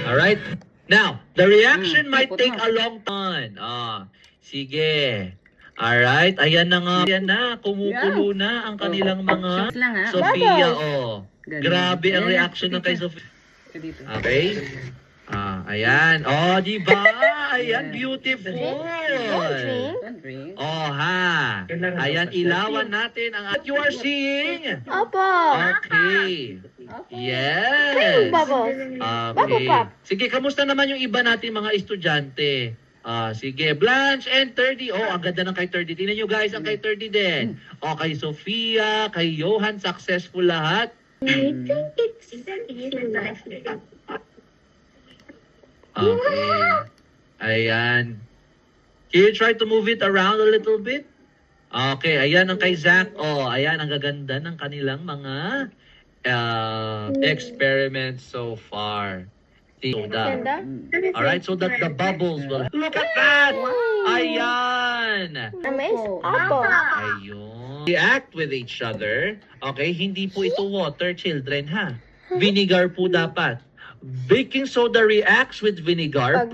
Alright? Now, the reaction might take a long time. Sige. Alright, ayan na nga. Ayan na, kumukulo na ang kanilang mga Sofia. Grabe ang reaction ng kay Sofia. Okay? Ayan. Di ba? Ayan, beautiful. Ha. Ayan, ilawan natin ang what you are seeing. Opo. Okay. Yes. Okay. Sige, kamusta naman yung iba natin mga estudyante? Sige, Blanche and 30. Ang ganda ng kay 30. Tingnan nyo guys, ang kay 30 din. Kay Sofia, kay Johan, successful lahat. I think it's Okay. Ayan. Can you try to move it around a little bit? Okay, ayan ang kay Zach. Ayan ang gaganda ng kanilang mga experiments so far. Soda. Alright, so that the bubbles will... Look at that! Ayan! Opo. Ayun. React with each other. Okay, hindi po ito water, children, ha? Vinegar po dapat. Baking soda reacts with vinegar,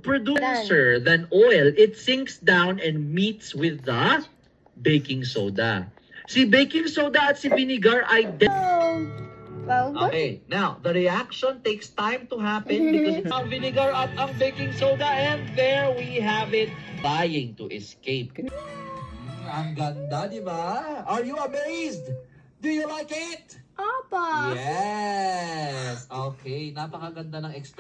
producer than oil. It sinks down and meets with the baking soda. Si baking soda at si vinegar ay Okay, now, the reaction takes time to happen because it's ang vinegar at ang baking soda, and there we have it, vying to escape. Ang ganda, di ba? Are you amazed? Do you like it? Opo. Yes! Okay, napakaganda ng experiment.